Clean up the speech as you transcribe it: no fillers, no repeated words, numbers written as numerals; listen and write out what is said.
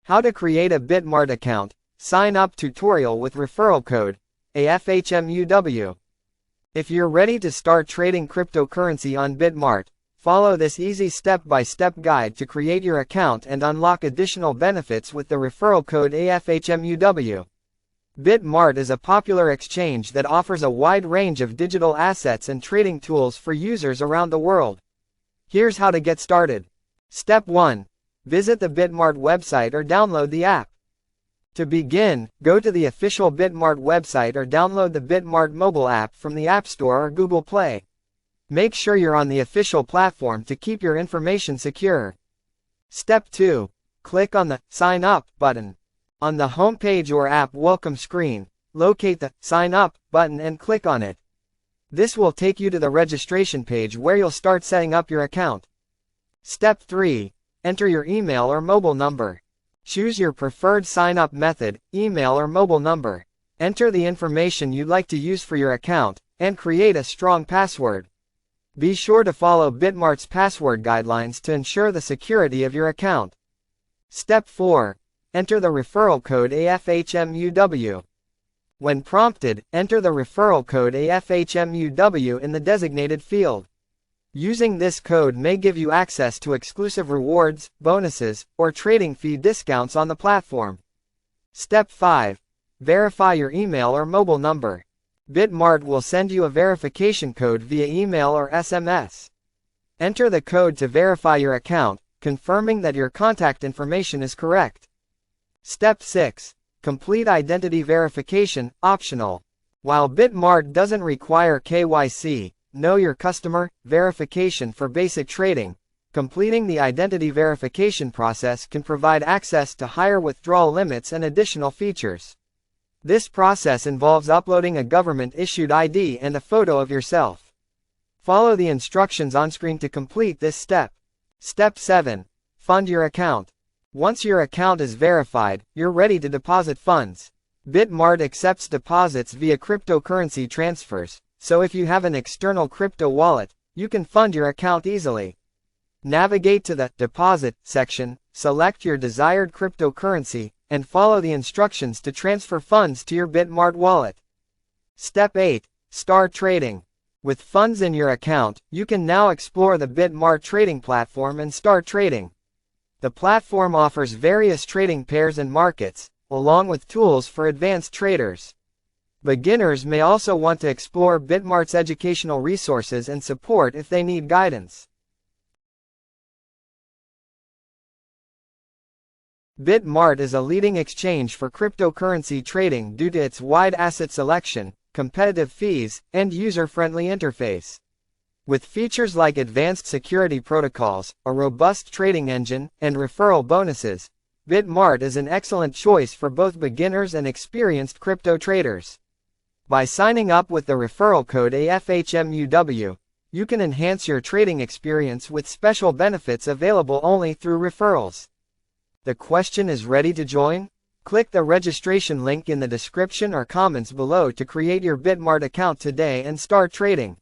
How to create a BitMart account. Sign up tutorial with referral code AfHMUw. If you're ready to start trading cryptocurrency on BitMart, follow this easy step-by-step guide to create your account and unlock additional benefits with the referral code AfHMUw. BitMart is a popular exchange that offers a wide range of digital assets and trading tools for users around the world. Here's how to get started. Step 1. Visit the BitMart website or download the app. To begin, go to the official BitMart website or download the BitMart mobile app from the App Store or Google Play. Make sure you're on the official platform to keep your information secure. Step 2. Click on the Sign Up button. On the home page or app welcome screen, locate the Sign Up button and click on it. This will take you to the registration page where you'll start setting up your account. Step 3. Enter your email or mobile number. Choose your preferred sign-up method, email or mobile number. Enter the information you'd like to use for your account, and create a strong password. Be sure to follow BitMart's password guidelines to ensure the security of your account. Step 4. Enter the referral code AfHMUw. When prompted, enter the referral code AfHMUw in the designated field. Using this code may give you access to exclusive rewards, bonuses, or trading fee discounts on the platform. Step 5. Verify your email or mobile number. BitMart will send you a verification code via email or SMS. Enter the code to verify your account, confirming that your contact information is correct. Step 6. Complete identity verification, optional. While BitMart doesn't require KYC, Know Your Customer, verification for basic trading, completing the identity verification process can provide access to higher withdrawal limits and additional features. This process involves uploading a government-issued ID and a photo of yourself. Follow the instructions on screen to complete this step. Step 7. Fund your account. Once your account is verified, you're ready to deposit funds. BitMart accepts deposits via cryptocurrency transfers, so if you have an external crypto wallet, you can fund your account easily. Navigate to the Deposit section, select your desired cryptocurrency, and follow the instructions to transfer funds to your BitMart wallet. Step 8. Start trading. With funds in your account, you can now explore the BitMart trading platform and start trading. The platform offers various trading pairs and markets, along with tools for advanced traders. Beginners may also want to explore BitMart's educational resources and support if they need guidance. BitMart is a leading exchange for cryptocurrency trading due to its wide asset selection, competitive fees, and user-friendly interface. With features like advanced security protocols, a robust trading engine, and referral bonuses, BitMart is an excellent choice for both beginners and experienced crypto traders. By signing up with the referral code AfHMUw, you can enhance your trading experience with special benefits available only through referrals. The question is ready to join? Click the registration link in the description or comments below to create your BitMart account today and start trading.